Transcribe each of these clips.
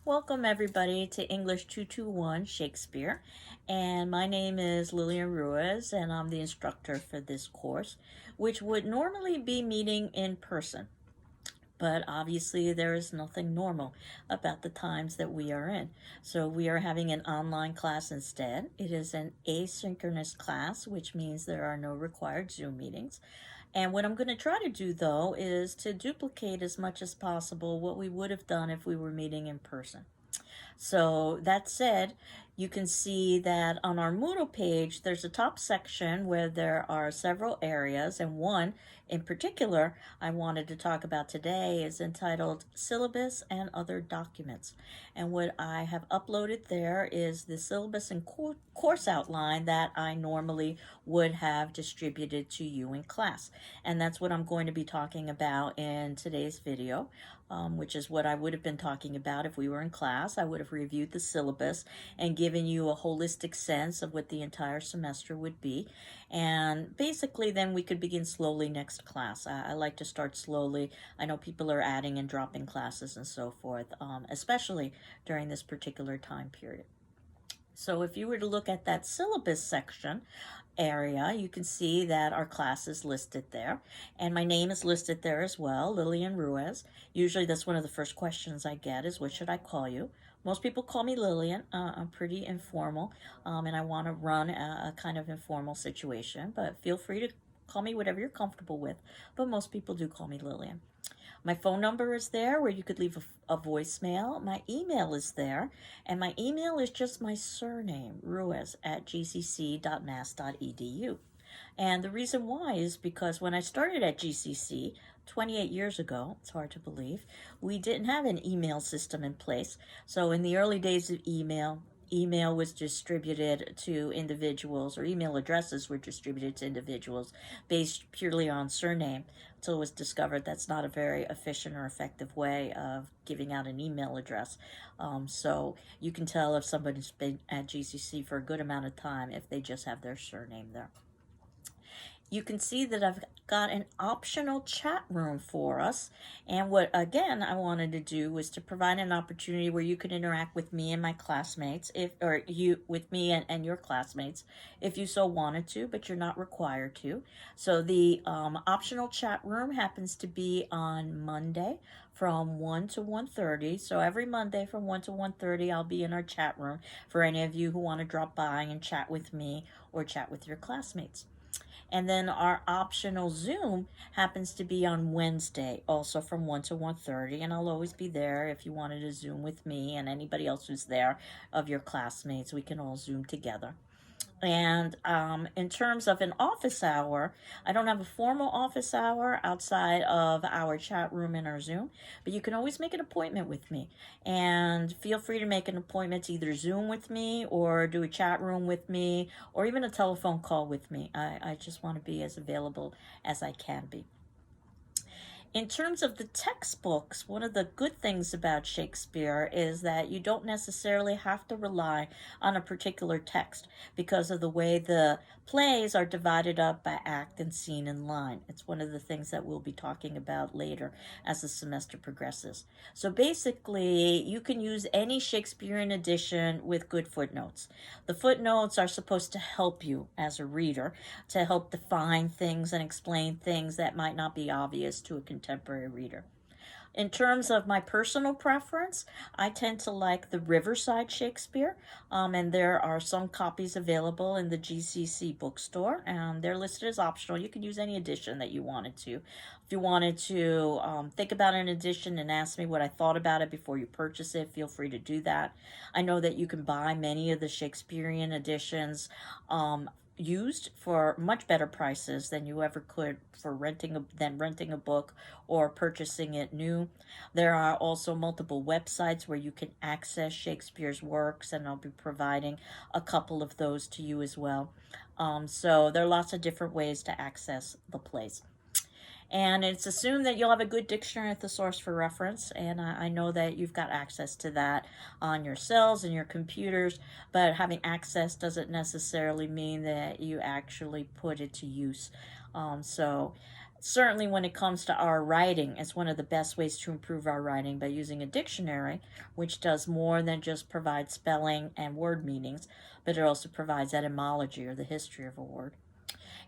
Welcome everybody to English 221 Shakespeare, and my name is Lillian Ruiz and I'm the instructor for this course, which would normally be meeting in person. But obviously there is nothing normal about the times that we are in. So we are having an online class instead. It is an asynchronous class, which means there are no required Zoom meetings. And what I'm going to try to do, though, is to duplicate as much as possible what we would have done if we were meeting in person. So that said, you can see that on our Moodle page, there's a top section where there are several areas, and one in particular I wanted to talk about today is entitled Syllabus and Other Documents. And what I have uploaded there is the syllabus and course outline that I normally would have distributed to you in class. And that's what I'm going to be talking about in today's video, which is what I would have been talking about if we were in class. I would have reviewed the syllabus and given you a holistic sense of what the entire semester would be. And basically then we could begin slowly next class. I like to start slowly. I know people are adding and dropping classes and so forth, especially during this particular time period. So if you were to look at that syllabus section area, you can see that our class is listed there. And my name is listed there as well, Lillian Ruiz. Usually that's one of the first questions I get is, what should I call you? Most people call me Lillian. I'm pretty informal, and I want to run a kind of informal situation. But feel free to call me whatever you're comfortable with. But most people do call me Lillian. My phone number is there where you could leave a voicemail. My email is there, and my email is just my surname, Ruiz, at gcc.mass.edu. And the reason why is because when I started at GCC 28 years ago, it's hard to believe, we didn't have an email system in place. So in the early days of email was distributed to individuals, or email addresses were distributed to individuals based purely on surname, until it was discovered that's not a very efficient or effective way of giving out an email address. So you can tell if somebody's been at GCC for a good amount of time if they just have their surname there. You can see that I've got an optional chat room for us. And what, again, I wanted to do was to provide an opportunity where you could interact with me and my classmates, or you with me and your classmates, if you so wanted to, but you're not required to. So the optional chat room happens to be on Monday from 1 to 1:30. So every Monday from 1 to 1:30, I'll be in our chat room for any of you who want to drop by and chat with me or chat with your classmates. And then our optional Zoom happens to be on Wednesday, also from 1 to 1:30, and I'll always be there if you wanted to Zoom with me and anybody else who's there of your classmates. We can all Zoom together. And in terms of an office hour, I don't have a formal office hour outside of our chat room and our Zoom, but you can always make an appointment with me. And feel free to make an appointment to either Zoom with me or do a chat room with me or even a telephone call with me. I just want to be as available as I can be. In terms of the textbooks, one of the good things about Shakespeare is that you don't necessarily have to rely on a particular text because of the way the plays are divided up by act and scene and line. It's one of the things that we'll be talking about later as the semester progresses. So basically, you can use any Shakespearean edition with good footnotes. The footnotes are supposed to help you as a reader, to help define things and explain things that might not be obvious to a contemporary reader. In terms of my personal preference, I tend to like the Riverside Shakespeare, and there are some copies available in the GCC bookstore, and they're listed as optional. You can use any edition that you wanted to. If you wanted to think about an edition and ask me what I thought about it before you purchase it, feel free to do that. I know that you can buy many of the Shakespearean editions used for much better prices than you ever could for renting a book or purchasing it new. There are also multiple websites where you can access Shakespeare's works, and I'll be providing a couple of those to you as well. So there are lots of different ways to access the plays. And it's assumed that you'll have a good dictionary at the source for reference, and I know that you've got access to that on your cells and your computers, but having access doesn't necessarily mean that you actually put it to use. So Certainly when it comes to our writing, it's one of the best ways to improve our writing by using a dictionary, which does more than just provide spelling and word meanings, but it also provides etymology or the history of a word.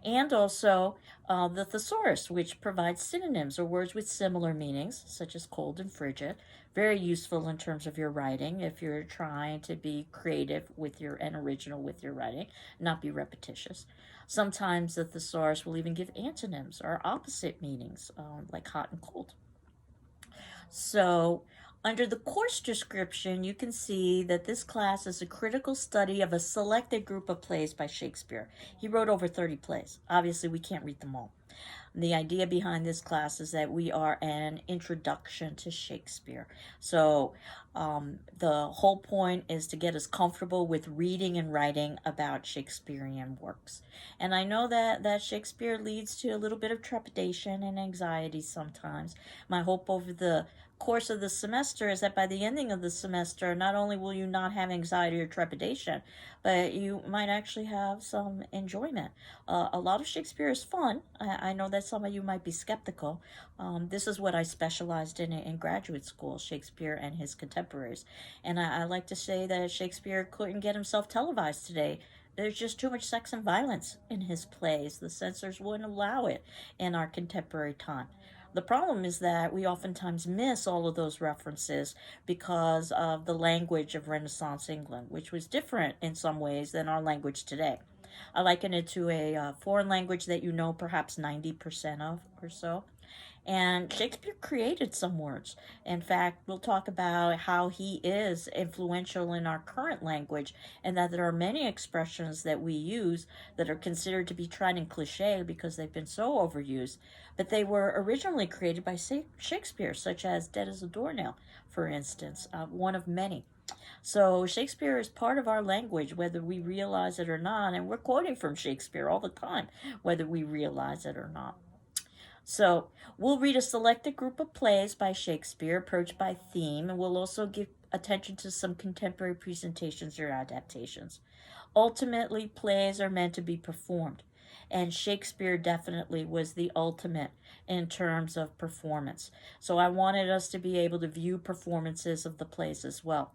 And also the thesaurus, which provides synonyms or words with similar meanings, such as cold and frigid. Very useful in terms of your writing if you're trying to be creative with your and original with your writing, not be repetitious. Sometimes the thesaurus will even give antonyms or opposite meanings, like hot and cold. So, under the course description, you can see that this class is a critical study of a selected group of plays by Shakespeare. He wrote over 30 plays. Obviously, we can't read them all. The idea behind this class is that we are an introduction to Shakespeare. So, the whole point is to get us comfortable with reading and writing about Shakespearean works. And I know that Shakespeare leads to a little bit of trepidation and anxiety sometimes. My hope over the course of the semester is that by the ending of the semester, not only will you not have anxiety or trepidation, but you might actually have some enjoyment. A lot of Shakespeare is fun. I know that some of you might be skeptical. This is what I specialized in graduate school, Shakespeare and his contemporaries. And I like to say that Shakespeare couldn't get himself televised today. There's just too much sex and violence in his plays. The censors wouldn't allow it in our contemporary time. The problem is that we oftentimes miss all of those references because of the language of Renaissance England, which was different in some ways than our language today. I liken it to a foreign language that you know perhaps 90% of or so. And Shakespeare created some words. In fact, we'll talk about how he is influential in our current language, and that there are many expressions that we use that are considered to be tried and cliche because they've been so overused. But they were originally created by Shakespeare, such as dead as a doornail, for instance, one of many. So Shakespeare is part of our language, whether we realize it or not, and we're quoting from Shakespeare all the time, whether we realize it or not. So we'll read a selected group of plays by Shakespeare, approached by theme, and we'll also give attention to some contemporary presentations or adaptations. Ultimately, plays are meant to be performed, and Shakespeare definitely was the ultimate in terms of performance. So I wanted us to be able to view performances of the plays as well.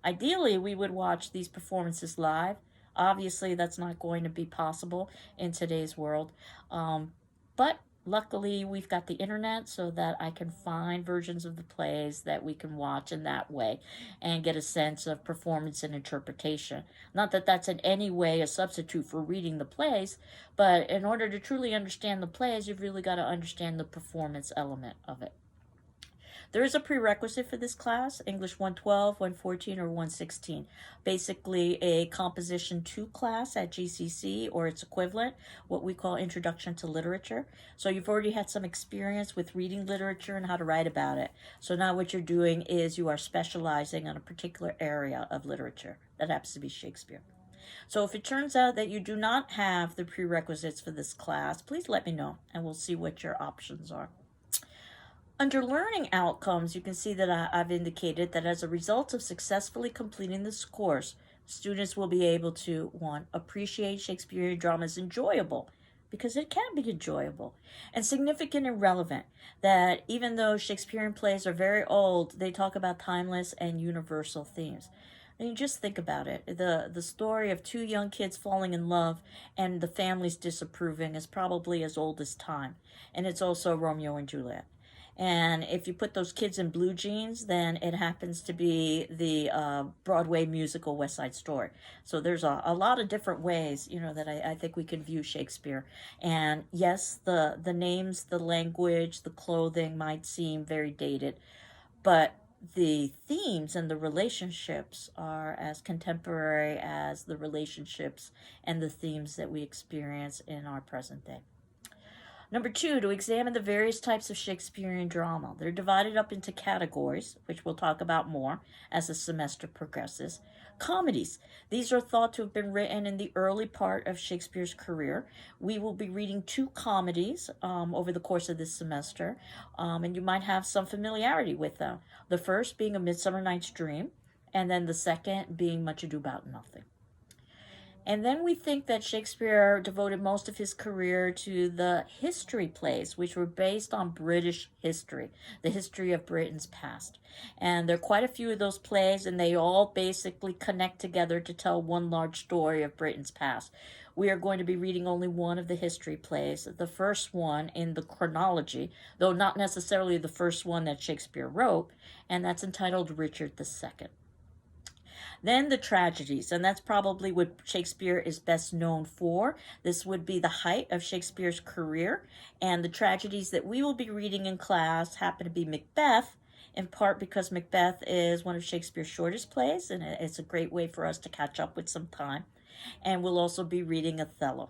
Ideally, we would watch these performances live. Obviously, that's not going to be possible in today's world. But luckily, we've got the internet so that I can find versions of the plays that we can watch in that way and get a sense of performance and interpretation. Not that that's in any way a substitute for reading the plays, but in order to truly understand the plays, you've really got to understand the performance element of it. There is a prerequisite for this class, English 112, 114, or 116. Basically a Composition 2 class at GCC or its equivalent, what we call Introduction to Literature. So you've already had some experience with reading literature and how to write about it. So now what you're doing is you are specializing on a particular area of literature. That happens to be Shakespeare. So if it turns out that you do not have the prerequisites for this class, please let me know and we'll see what your options are. Under learning outcomes, you can see that I've indicated that as a result of successfully completing this course, students will be able to, one, appreciate Shakespearean drama as enjoyable, because it can be enjoyable, and significant and relevant, that even though Shakespearean plays are very old, they talk about timeless and universal themes. I mean, just think about it. The story of two young kids falling in love and the families disapproving is probably as old as time, and it's also Romeo and Juliet. And if you put those kids in blue jeans, then it happens to be the Broadway musical West Side Story. So there's a lot of different ways, that I think we can view Shakespeare. And yes, the names, the language, the clothing might seem very dated, but the themes and the relationships are as contemporary as the relationships and the themes that we experience in our present day. Number 2, to examine the various types of Shakespearean drama. They're divided up into categories, which we'll talk about more as the semester progresses. Comedies. These are thought to have been written in the early part of Shakespeare's career. We will be reading 2 comedies over the course of this semester, and you might have some familiarity with them. The first being A Midsummer Night's Dream, and then the second being Much Ado About Nothing. And then we think that Shakespeare devoted most of his career to the history plays, which were based on British history, the history of Britain's past. And there are quite a few of those plays, and they all basically connect together to tell one large story of Britain's past. We are going to be reading only one of the history plays, the first one in the chronology, though not necessarily the first one that Shakespeare wrote, and that's entitled Richard II. Then the tragedies, and that's probably what Shakespeare is best known for. This would be the height of Shakespeare's career, and the tragedies that we will be reading in class happen to be Macbeth, in part because Macbeth is one of Shakespeare's shortest plays, and it's a great way for us to catch up with some time. And we'll also be reading Othello.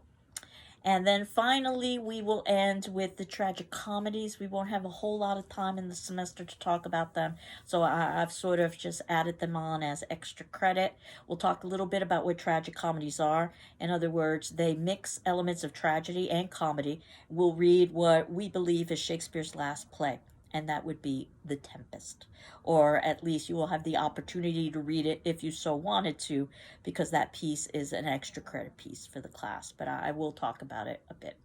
And then finally, we will end with the tragic comedies. We won't have a whole lot of time in the semester to talk about them, so I've sort of just added them on as extra credit. We'll talk a little bit about what tragic comedies are. In other words, they mix elements of tragedy and comedy. We'll read what we believe is Shakespeare's last play, and that would be The Tempest. Or at least you will have the opportunity to read it if you so wanted to, because that piece is an extra credit piece for the class, but I will talk about it a bit.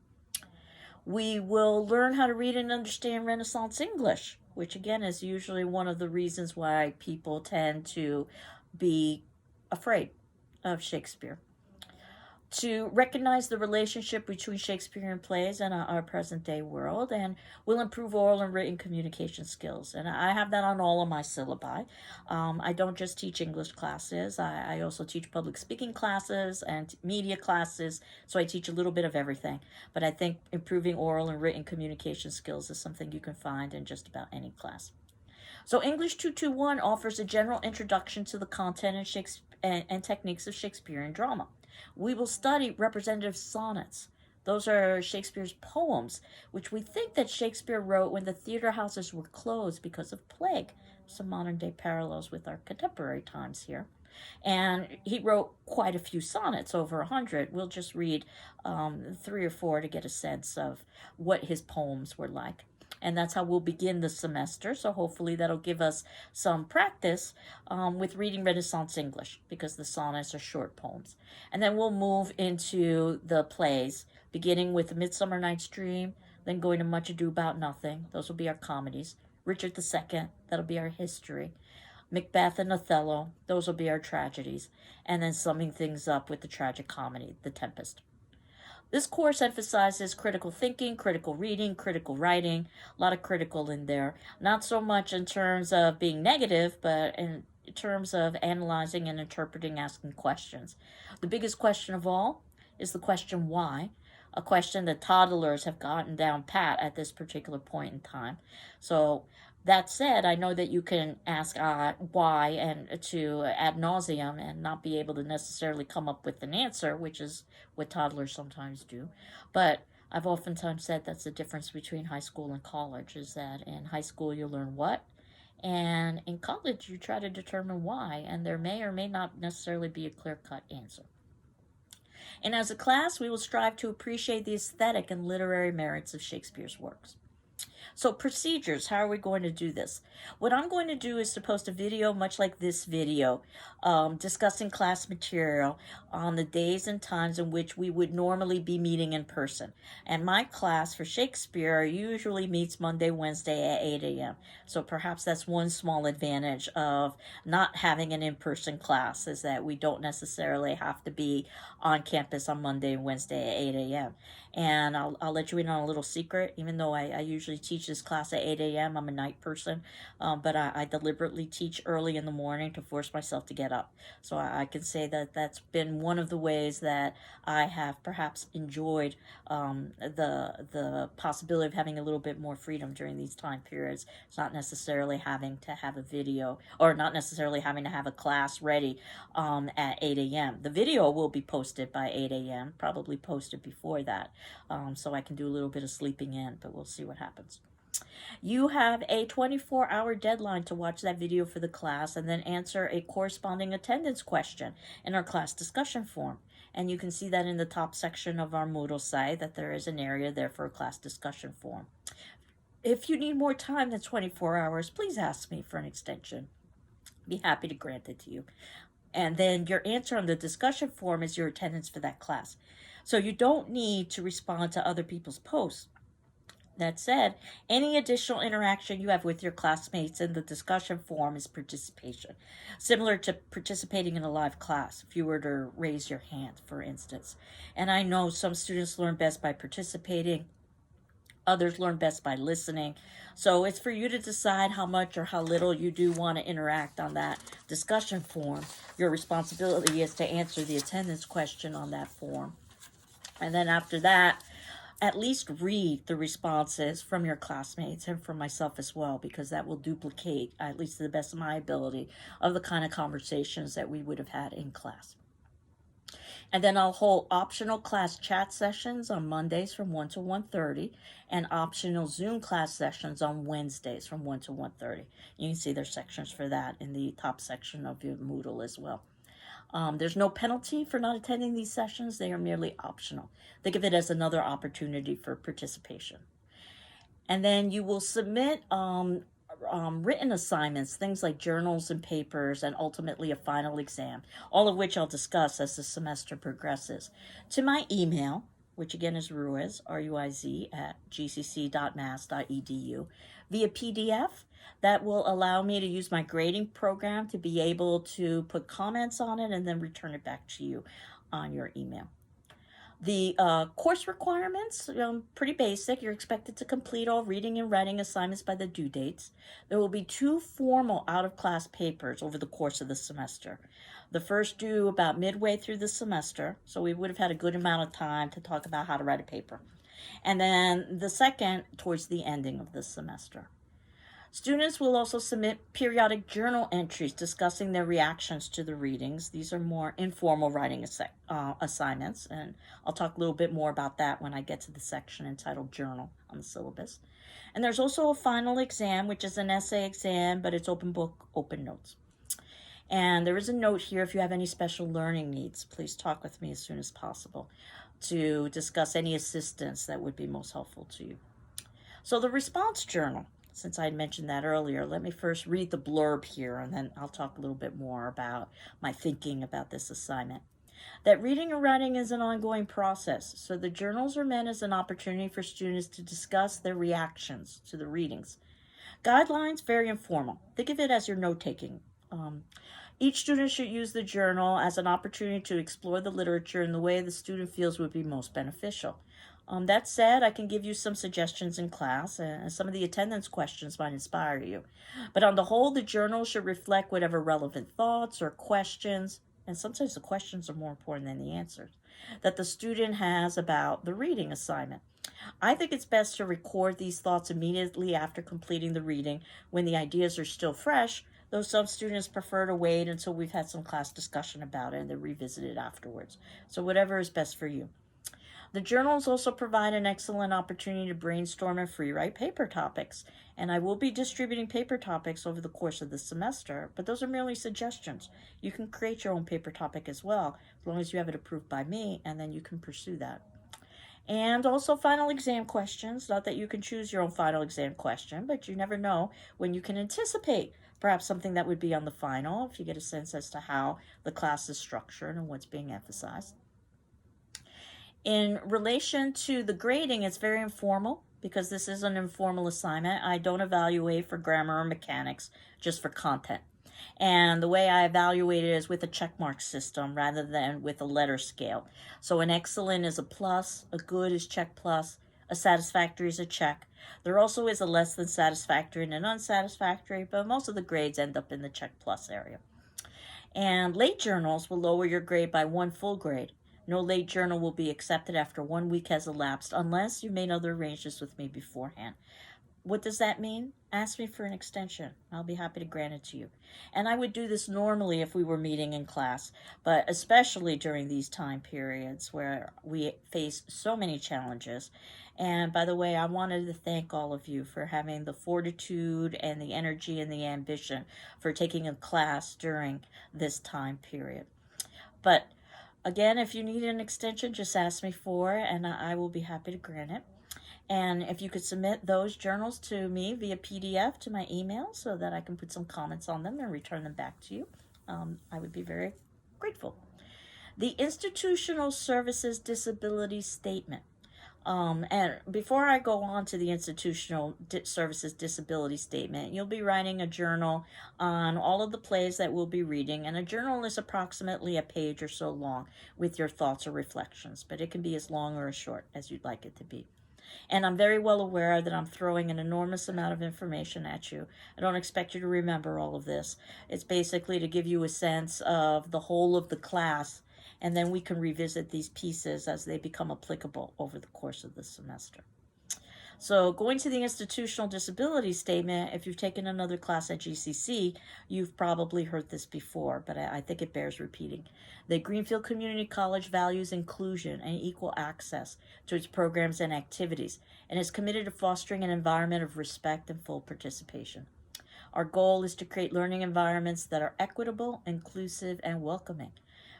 We will learn how to read and understand Renaissance English, which again is usually one of the reasons why people tend to be afraid of Shakespeare. To recognize the relationship between Shakespearean plays and our present day world, and will improve oral and written communication skills. And I have that on all of my syllabi. I don't just teach English classes, I also teach public speaking classes and media classes, so I teach a little bit of everything. But I think improving oral and written communication skills is something you can find in just about any class. So English 221 offers a general introduction to the content and techniques of Shakespearean drama. We will study representative sonnets. Those are Shakespeare's poems, which we think that Shakespeare wrote when the theater houses were closed because of plague. Some modern day parallels with our contemporary times here. And he wrote quite a few sonnets, over 100. We'll just read 3 or 4 to get a sense of what his poems were like. And that's how we'll begin the semester. So hopefully that'll give us some practice with reading Renaissance English, because the sonnets are short poems. And then we'll move into the plays, beginning with Midsummer Night's Dream, then going to Much Ado About Nothing. Those will be our comedies. Richard II, that'll be our history. Macbeth and Othello, those will be our tragedies. And then summing things up with the tragic comedy, The Tempest. This course emphasizes critical thinking, critical reading, critical writing, a lot of critical in there. Not so much in terms of being negative, but in terms of analyzing and interpreting, asking questions. The biggest question of all is the question why, a question that toddlers have gotten down pat at this particular point in time. So that said, I know that you can ask why and to ad nauseum and not be able to necessarily come up with an answer, which is what toddlers sometimes do. But I've oftentimes said that's the difference between high school and college, is that in high school you learn what, and in college you try to determine why, and there may or may not necessarily be a clear-cut answer. And as a class, we will strive to appreciate the aesthetic and literary merits of Shakespeare's works. So procedures, how are we going to do this? What I'm going to do is to post a video much like this video, discussing class material on the days and times in which we would normally be meeting in person. And my class for Shakespeare usually meets Monday, Wednesday at 8 a.m. So perhaps that's one small advantage of not having an in-person class, is that we don't necessarily have to be on campus on Monday and Wednesday at 8 a.m. And I'll let you in on a little secret. Even though I usually teach this class at 8 a.m., I'm a night person, but I deliberately teach early in the morning to force myself to get up. So I can say that that's been one of the ways that I have perhaps enjoyed the possibility of having a little bit more freedom during these time periods. It's not necessarily having to have a video, or not necessarily having to have a class ready at 8 a.m. The video will be posted by 8 a.m., probably posted before that. So I can do a little bit of sleeping in, but we'll see what happens. You have a 24-hour deadline to watch that video for the class and then answer a corresponding attendance question in our class discussion form. And you can see that in the top section of our Moodle site, that there is an area there for a class discussion form. If you need more time than 24 hours, please ask me for an extension. Be happy to grant it to you. And then your answer on the discussion form is your attendance for that class. So you don't need to respond to other people's posts. That said, any additional interaction you have with your classmates in the discussion forum is participation, similar to participating in a live class, if you were to raise your hand, for instance. And I know some students learn best by participating, others learn best by listening. So it's for you to decide how much or how little you do want to interact on that discussion form. Your responsibility is to answer the attendance question on that form. And then after that, at least read the responses from your classmates and from myself as well, because that will duplicate, at least to the best of my ability, of the kind of conversations that we would have had in class. And then I'll hold optional class chat sessions on Mondays from 1 to 1:30 and optional Zoom class sessions on Wednesdays from 1 to 1:30. You can see there's sections for that in the top section of your Moodle as well. There's no penalty for not attending these sessions. They are merely optional. Think of it as another opportunity for participation. And then you will submit written assignments, things like journals and papers, and ultimately a final exam, all of which I'll discuss as the semester progresses, to my email, which again is Ruiz, R-U-I-Z, at gcc.mass.edu, via PDF. That will allow me to use my grading program to be able to put comments on it and then return it back to you on your email. The course requirements, pretty basic. You're expected to complete all reading and writing assignments by the due dates. There will be 2 formal out-of-class papers over the course of the semester. The first due about midway through the semester, so we would have had a good amount of time to talk about how to write a paper. And then the second towards the ending of the semester. Students will also submit periodic journal entries discussing their reactions to the readings. These are more informal writing assignments, and I'll talk a little bit more about that when I get to the section entitled Journal on the syllabus. And there's also a final exam, which is an essay exam, but it's open book, open notes. And there is a note here: if you have any special learning needs, please talk with me as soon as possible to discuss any assistance that would be most helpful to you. So the response journal. Since I had mentioned that earlier, let me first read the blurb here, and then I'll talk a little bit more about my thinking about this assignment. That reading and writing is an ongoing process, so the journals are meant as an opportunity for students to discuss their reactions to the readings. Guidelines, very informal. Think of it as your note-taking. Each student should use the journal as an opportunity to explore the literature in the way the student feels would be most beneficial. That said, I can give you some suggestions in class, and some of the attendance questions might inspire you. But on the whole, the journal should reflect whatever relevant thoughts or questions, and sometimes the questions are more important than the answers, that the student has about the reading assignment. I think it's best to record these thoughts immediately after completing the reading when the ideas are still fresh, though some students prefer to wait until we've had some class discussion about it and then revisit it afterwards. So whatever is best for you. The journals also provide an excellent opportunity to brainstorm and free write paper topics, and I will be distributing paper topics over the course of the semester, but those are merely suggestions. You can create your own paper topic as well, as long as you have it approved by me, and then you can pursue that. And also final exam questions. Not that you can choose your own final exam question, but you never know when you can anticipate perhaps something that would be on the final, if you get a sense as to how the class is structured and what's being emphasized. In relation to the grading, it's very informal because this is an informal assignment. I don't evaluate for grammar or mechanics, just for content. And the way I evaluate it is with a checkmark system rather than with a letter scale. So an excellent is a plus, a good is check plus, a satisfactory is a check. There also is a less than satisfactory and an unsatisfactory, but most of the grades end up in the check plus area. And late journals will lower your grade by 1 full grade. No late journal will be accepted after 1 week has elapsed unless you made other arrangements with me beforehand. What does that mean? Ask me for an extension. I'll be happy to grant it to you. And I would do this normally if we were meeting in class, but especially during these time periods where we face so many challenges. And by the way, I wanted to thank all of you for having the fortitude and the energy and the ambition for taking a class during this time period. But again, if you need an extension, just ask me for it, and I will be happy to grant it. And if you could submit those journals to me via PDF to my email so that I can put some comments on them and return them back to you, I would be very grateful. The Institutional Services Disability Statement. And before I go on to the Institutional Services Disability Statement, you'll be writing a journal on all of the plays that we'll be reading. And a journal is approximately a page or so long with your thoughts or reflections, but it can be as long or as short as you'd like it to be. And I'm very well aware that I'm throwing an enormous amount of information at you. I don't expect you to remember all of this. It's basically to give you a sense of the whole of the class, and then we can revisit these pieces as they become applicable over the course of the semester. So going to the Institutional Disability Statement, if you've taken another class at GCC, you've probably heard this before, but I think it bears repeating. The Greenfield Community College values inclusion and equal access to its programs and activities, and is committed to fostering an environment of respect and full participation. Our goal is to create learning environments that are equitable, inclusive, and welcoming.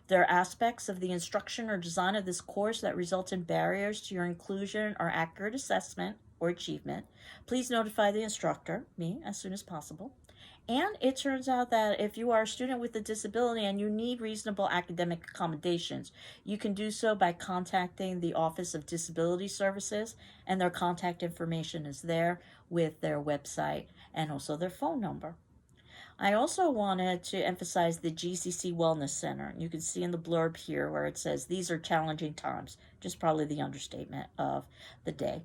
If there are aspects of the instruction or design of this course that result in barriers to your inclusion or accurate assessment or achievement, please notify the instructor, me, as soon as possible. And it turns out that if you are a student with a disability and you need reasonable academic accommodations, you can do so by contacting the Office of Disability Services, and their contact information is there with their website and also their phone number. I also wanted to emphasize the GCC Wellness Center. You can see in the blurb here where it says, these are challenging times, just probably the understatement of the day.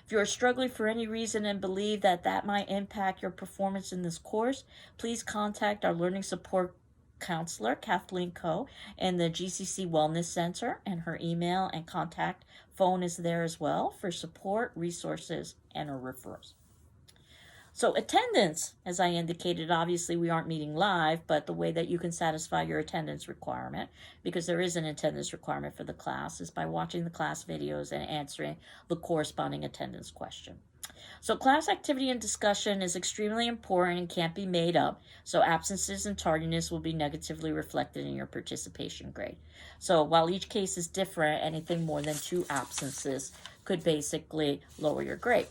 If you are struggling for any reason and believe that that might impact your performance in this course, please contact our learning support counselor, Kathleen Coe, in the GCC Wellness Center, and her email and contact phone is there as well for support, resources, and her referrals. So attendance, as I indicated, obviously we aren't meeting live, but the way that you can satisfy your attendance requirement, because there is an attendance requirement for the class, is by watching the class videos and answering the corresponding attendance question. So class activity and discussion is extremely important and can't be made up, so absences and tardiness will be negatively reflected in your participation grade. So while each case is different, anything more than 2 absences could basically lower your grade.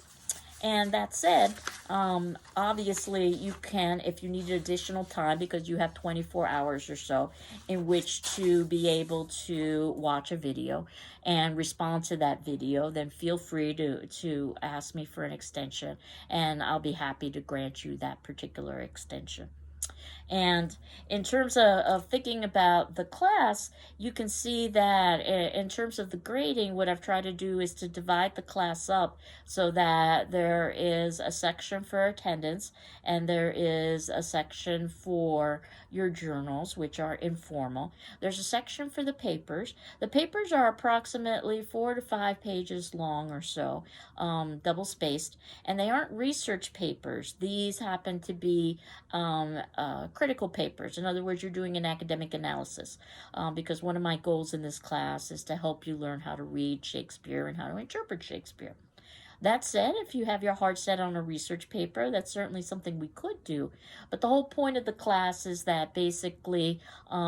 And that said, obviously you can, if you need additional time, because you have 24 hours or so in which to be able to watch a video and respond to that video, then feel free to ask me for an extension, and I'll be happy to grant you that particular extension. And in terms of thinking about the class, you can see that in terms of the grading, what I've tried to do is to divide the class up so that there is a section for attendance and there is a section for your journals, which are informal. There's a section for the papers. The papers are approximately 4 to 5 pages long or so, double spaced, and they aren't research papers. These happen to be critical papers. In other words, you're doing an academic analysis, because one of my goals in this class is to help you learn how to read Shakespeare and how to interpret Shakespeare. That said, if you have your heart set on a research paper, that's certainly something we could do. But the whole point of the class is that basically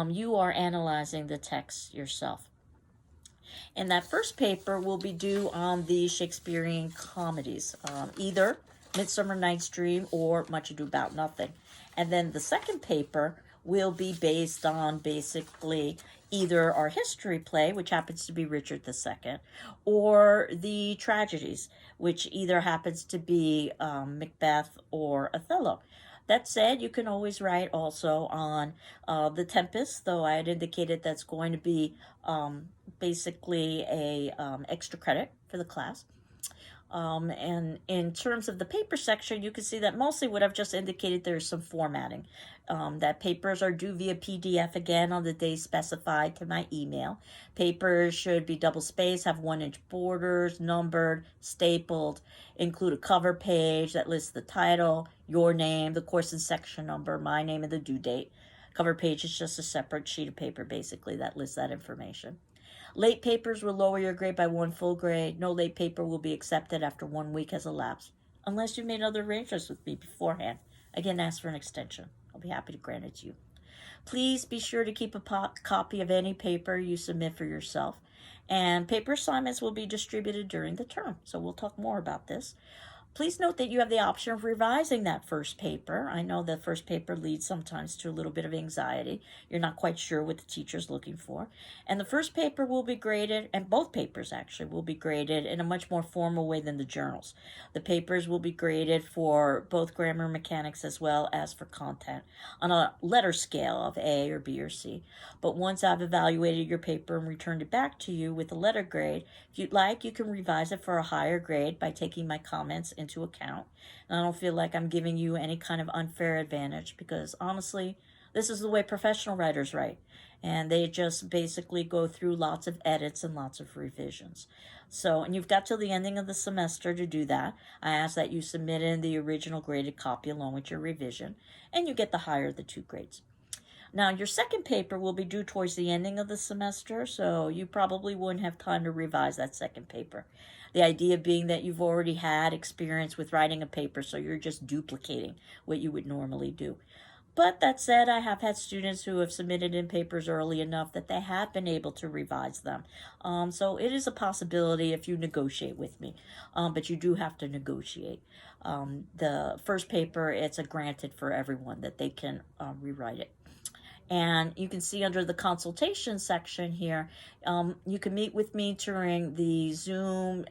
you are analyzing the text yourself. And that first paper will be due on the Shakespearean comedies, either Midsummer Night's Dream or Much Ado About Nothing. And then the second paper will be based on basically either our history play, which happens to be Richard II, or the tragedies, which either happens to be Macbeth or Othello. That said, you can always write also on The Tempest, though I had indicated that's going to be basically a extra credit for the class. And in terms of the paper section, you can see that mostly what I've just indicated, there's some formatting. That papers are due via PDF again on the day specified to my email. Papers should be double-spaced, have 1-inch borders, numbered, stapled, include a cover page that lists the title, your name, the course and section number, my name, and the due date. Cover page is just a separate sheet of paper, basically, that lists that information. Late papers will lower your grade by 1 full grade. No late paper will be accepted after 1 week has elapsed, unless you've made other arrangements with me beforehand. Again, ask for an extension. I'll be happy to grant it to you. Please be sure to keep a copy of any paper you submit for yourself. And paper assignments will be distributed during the term, so we'll talk more about this. Please note that you have the option of revising that first paper. I know the first paper leads sometimes to a little bit of anxiety. You're not quite sure what the teacher's looking for. And the first paper will be graded, and both papers actually will be graded in a much more formal way than the journals. The papers will be graded for both grammar and mechanics as well as for content on a letter scale of A or B or C. But once I've evaluated your paper and returned it back to you with a letter grade, if you'd like, you can revise it for a higher grade by taking my comments into account. And I don't feel like I'm giving you any kind of unfair advantage, because honestly, this is the way professional writers write. And they just basically go through lots of edits and lots of revisions. So, and you've got till the ending of the semester to do that. I ask that you submit in the original graded copy along with your revision, and you get the higher of the 2 grades. Now, your second paper will be due towards the ending of the semester, so you probably wouldn't have time to revise that second paper. The idea being that you've already had experience with writing a paper, so you're just duplicating what you would normally do. But that said, I have had students who have submitted in papers early enough that they have been able to revise them. So it is a possibility if you negotiate with me, but you do have to negotiate. The first paper, it's a granted for everyone that they can rewrite it. And you can see under the consultation section here, you can meet with me during the Zoom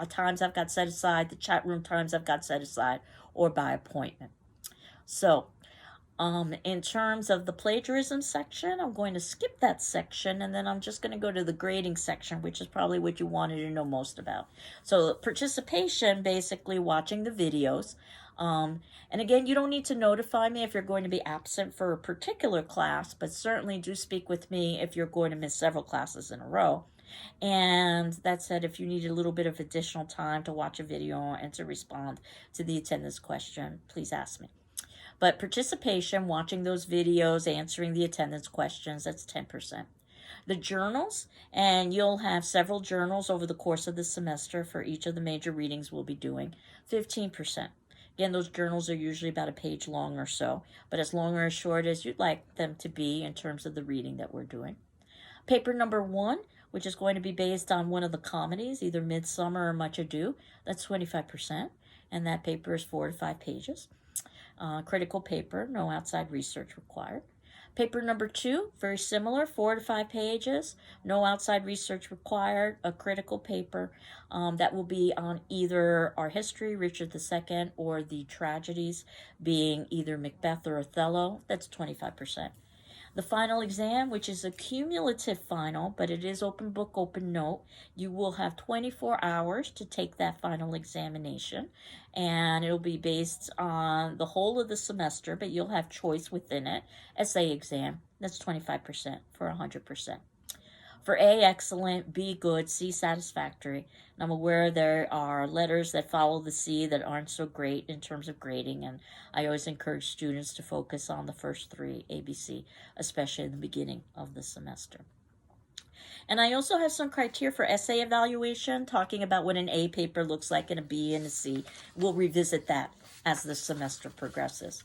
times I've got set aside, the chat room times I've got set aside, or by appointment. So, in terms of the plagiarism section, I'm going to skip that section, and then I'm just going to go to the grading section, which is probably what you wanted to know most about. So participation, basically watching the videos. And again, you don't need to notify me if you're going to be absent for a particular class, but certainly do speak with me if you're going to miss several classes in a row. And that said, if you need a little bit of additional time to watch a video and to respond to the attendance question, please ask me. But participation, watching those videos, answering the attendance questions, that's 10%. The journals, and you'll have several journals over the course of the semester for each of the major readings we'll be doing, 15%. Again, those journals are usually about a page long or so, but as long or as short as you'd like them to be in terms of the reading that we're doing. Paper number 1, which is going to be based on one of the comedies, either Midsummer or Much Ado, that's 25%, and that paper is 4 to 5 pages. Critical paper, no outside research required. Paper number 2, very similar, 4 to 5 pages, no outside research required, a critical paper that will be on either our history, Richard II, or the tragedies, being either Macbeth or Othello, that's 25%. The final exam, which is a cumulative final, but it is open book, open note. You will have 24 hours to take that final examination, and it'll be based on the whole of the semester, but you'll have choice within it. Essay exam, that's 25% for 100%. For A, excellent, B, good, C, satisfactory. And I'm aware there are letters that follow the C that aren't so great in terms of grading, and I always encourage students to focus on the first 3, A, B, C, especially in the beginning of the semester. And I also have some criteria for essay evaluation, talking about what an A paper looks like and a B and a C. We'll revisit that as the semester progresses.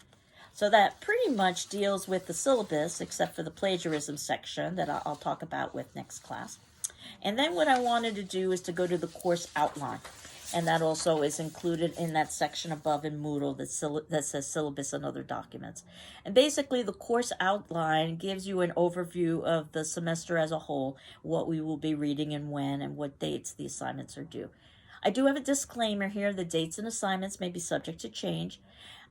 So that pretty much deals with the syllabus, except for the plagiarism section that I'll talk about with next class. And then what I wanted to do is to go to the course outline. And that also is included in that section above in Moodle that says syllabus and other documents. And basically the course outline gives you an overview of the semester as a whole, what we will be reading and when, and what dates the assignments are due. I do have a disclaimer here: the dates and assignments may be subject to change,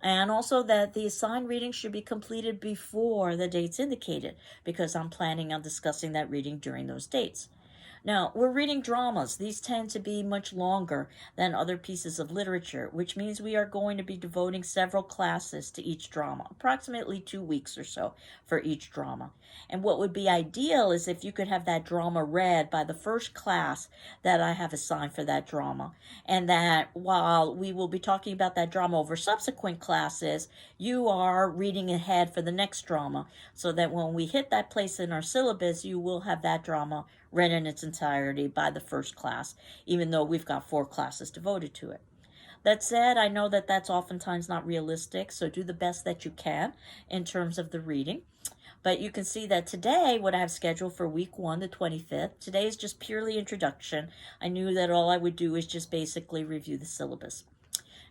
and also that the assigned reading should be completed before the dates indicated, because I'm planning on discussing that reading during those dates. Now, we're reading dramas. These tend to be much longer than other pieces of literature, which means we are going to be devoting several classes to each drama, approximately 2 weeks or so for each drama. And what would be ideal is if you could have that drama read by the first class that I have assigned for that drama, and that while we will be talking about that drama over subsequent classes, you are reading ahead for the next drama, so that when we hit that place in our syllabus, you will have that drama read in its entirety by the first class, even though we've got 4 classes devoted to it. That said, I know that that's oftentimes not realistic, so do the best that you can in terms of the reading. But you can see that today, what I have scheduled for week 1, the 25th, today is just purely introduction. I knew that all I would do is just basically review the syllabus.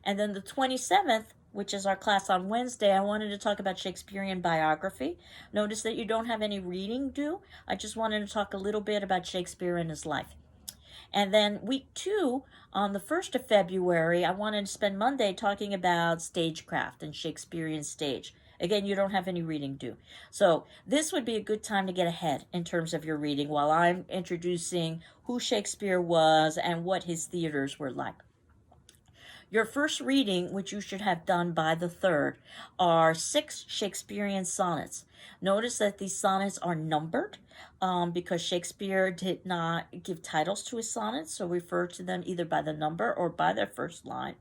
And then the 27th, which is our class on Wednesday, I wanted to talk about Shakespearean biography. Notice that you don't have any reading due. I just wanted to talk a little bit about Shakespeare and his life. And then week 2, on the 1st of February, I wanted to spend Monday talking about stagecraft and Shakespearean stage. Again, you don't have any reading due. So this would be a good time to get ahead in terms of your reading while I'm introducing who Shakespeare was and what his theaters were like. Your first reading, which you should have done by the 3rd, are 6 Shakespearean sonnets. Notice that these sonnets are numbered because Shakespeare did not give titles to his sonnets, so refer to them either by the number or by their first line.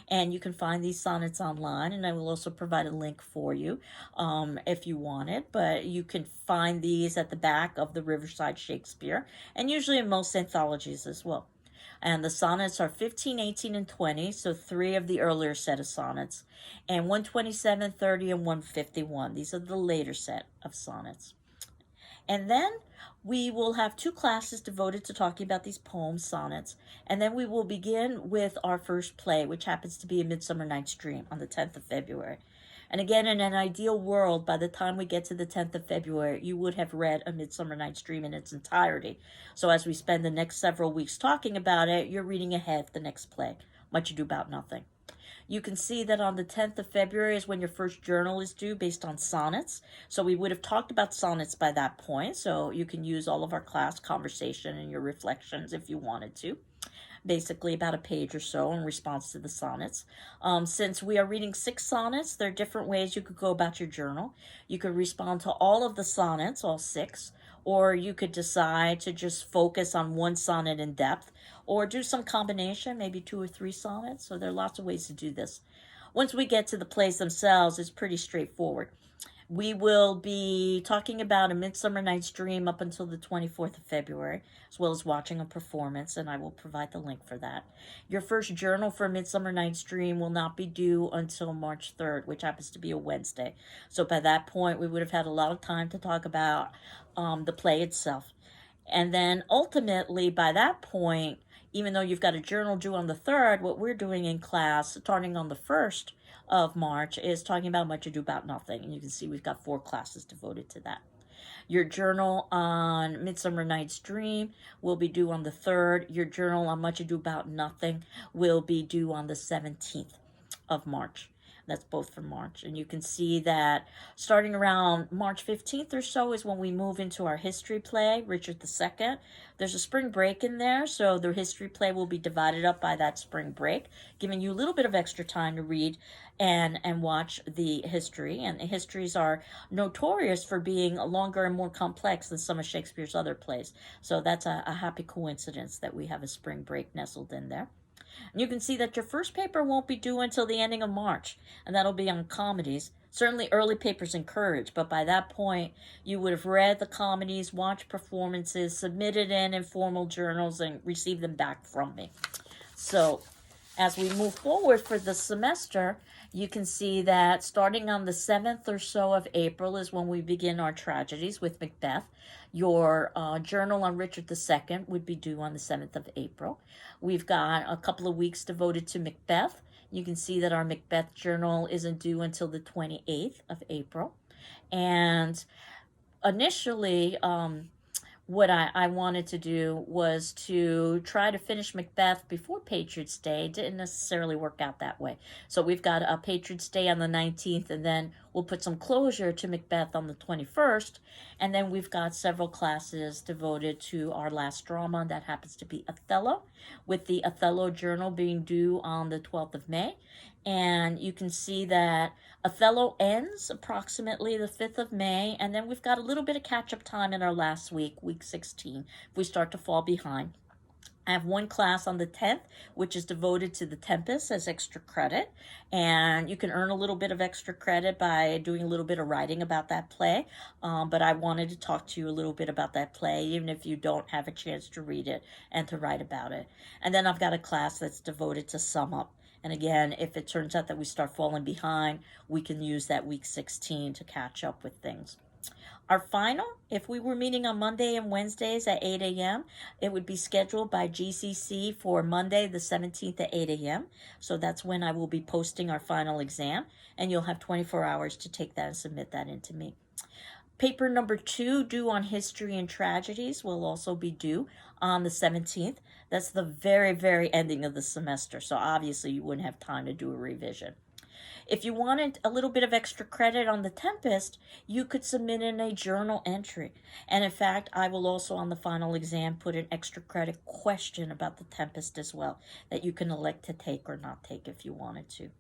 And you can find these sonnets online, and I will also provide a link for you if you want it. But you can find these at the back of the Riverside Shakespeare, and usually in most anthologies as well. And the sonnets are 15, 18, and 20, so 3 of the earlier set of sonnets, and 127, 30, and 151. These are the later set of sonnets. And then we will have 2 classes devoted to talking about these poems, sonnets, and then we will begin with our first play, which happens to be A Midsummer Night's Dream on the 10th of February. And again, in an ideal world, by the time we get to the 10th of February, you would have read A Midsummer Night's Dream in its entirety. So as we spend the next several weeks talking about it, you're reading ahead the next play, Much Ado About Nothing. You can see that on the 10th of February is when your first journal is due based on sonnets. So we would have talked about sonnets by that point. So you can use all of our class conversation and your reflections if you wanted to. Basically about a page or so in response to the sonnets. Since we are reading 6 sonnets, there are different ways you could go about your journal. You could respond to all of the sonnets, all 6, or you could decide to just focus on one sonnet in depth, or do some combination, maybe 2 or 3 sonnets. So there are lots of ways to do this. Once we get to the plays themselves, it's pretty straightforward. We will be talking about A Midsummer Night's Dream up until the 24th of February, as well as watching a performance, and I will provide the link for that. Your first journal for A Midsummer Night's Dream will not be due until March 3rd, which happens to be a Wednesday. So by that point, we would have had a lot of time to talk about the play itself. And then ultimately, by that point, even though you've got a journal due on the 3rd, what we're doing in class, starting on the 1st of March, is talking about Much Ado About Nothing. And you can see we've got 4 classes devoted to that. Your journal on Midsummer Night's Dream will be due on the 3rd. Your journal on Much Ado About Nothing will be due on the 17th of March. That's both for March. And you can see that starting around March 15th or so is when we move into our history play, Richard II. There's a spring break in there, so the history play will be divided up by that spring break, giving you a little bit of extra time to read and watch the history. And the histories are notorious for being longer and more complex than some of Shakespeare's other plays. So that's a happy coincidence that we have a spring break nestled in there. And you can see that your first paper won't be due until the ending of March, and that'll be on comedies. Certainly early papers encouraged, but by that point, you would have read the comedies, watched performances, submitted in informal journals, and received them back from me. So as we move forward for the semester, you can see that starting on the 7th or so of April is when we begin our tragedies with Macbeth. Your journal on Richard II would be due on the 7th of April. We've got a couple of weeks devoted to Macbeth. You can see that our Macbeth journal isn't due until the 28th of April. And initially, what I wanted to do was to try to finish Macbeth before Patriots Day. It didn't necessarily work out that way. So we've got a Patriots Day on the 19th, and then we'll put some closure to Macbeth on the 21st. And then we've got several classes devoted to our last drama. That happens to be Othello, with the Othello journal being due on the 12th of May. And you can see that Othello ends approximately the 5th of May, and then we've got a little bit of catch-up time in our last week, week 16, if we start to fall behind. I have one class on the 10th, which is devoted to The Tempest as extra credit, and you can earn a little bit of extra credit by doing a little bit of writing about that play, but I wanted to talk to you a little bit about that play, even if you don't have a chance to read it and to write about it. And then I've got a class that's devoted to Sum Up. And again, if it turns out that we start falling behind, we can use that week 16 to catch up with things. Our final, if we were meeting on Monday and Wednesdays at 8 a.m., it would be scheduled by GCC for Monday the 17th at 8 a.m. So that's when I will be posting our final exam, and you'll have 24 hours to take that and submit that into me. Paper number 2, due on history and tragedies, will also be due on the 17th. That's the very, very ending of the semester, so obviously you wouldn't have time to do a revision. If you wanted a little bit of extra credit on The Tempest, you could submit in a journal entry. And in fact, I will also on the final exam put an extra credit question about The Tempest as well that you can elect to take or not take if you wanted to.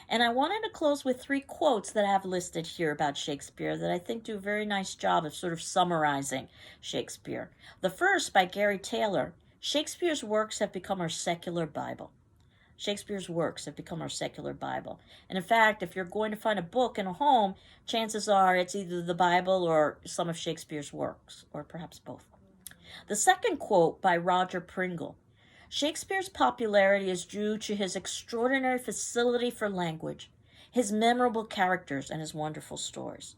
And I wanted to close with 3 quotes that I have listed here about Shakespeare that I think do a very nice job of sort of summarizing Shakespeare. The first, by Gary Taylor: Shakespeare's works have become our secular Bible. Shakespeare's works have become our secular Bible. And in fact, if you're going to find a book in a home, chances are it's either the Bible or some of Shakespeare's works, or perhaps both. The second quote, by Roger Pringle: Shakespeare's popularity is due to his extraordinary facility for language, his memorable characters, and his wonderful stories.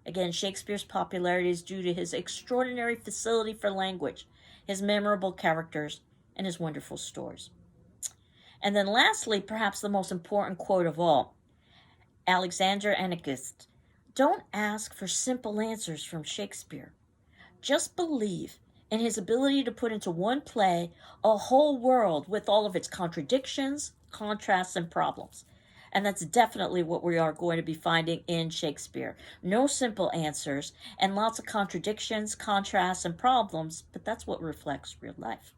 Again, Shakespeare's popularity is due to his extraordinary facility for language, his memorable characters, and his wonderful stories. And then lastly, perhaps the most important quote of all, Alexander Anarchist: Don't ask for simple answers from Shakespeare. Just believe in his ability to put into one play a whole world with all of its contradictions, contrasts, and problems. And that's definitely what we are going to be finding in Shakespeare. No simple answers and lots of contradictions, contrasts, and problems, but that's what reflects real life.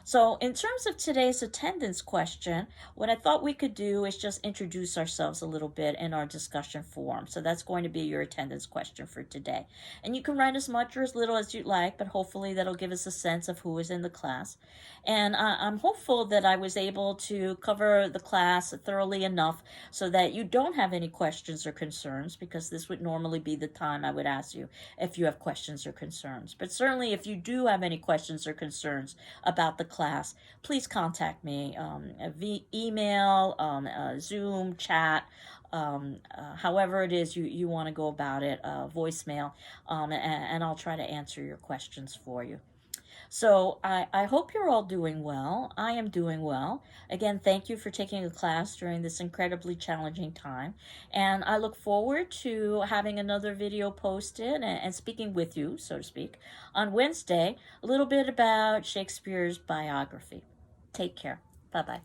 So in terms of today's attendance question, what I thought we could do is just introduce ourselves a little bit in our discussion forum. So that's going to be your attendance question for today. And you can write as much or as little as you'd like, but hopefully that'll give us a sense of who is in the class. And I'm hopeful that I was able to cover the class thoroughly enough so that you don't have any questions or concerns, because this would normally be the time I would ask you if you have questions or concerns. But certainly if you do have any questions or concerns about the class, please contact me via email, Zoom, chat, however it is you want to go about it, voicemail, and I'll try to answer your questions for you. So I hope you're all doing well. I am doing well. Again, thank you for taking a class during this incredibly challenging time. And I look forward to having another video posted and speaking with you, so to speak, on Wednesday, a little bit about Shakespeare's biography. Take care. Bye-bye.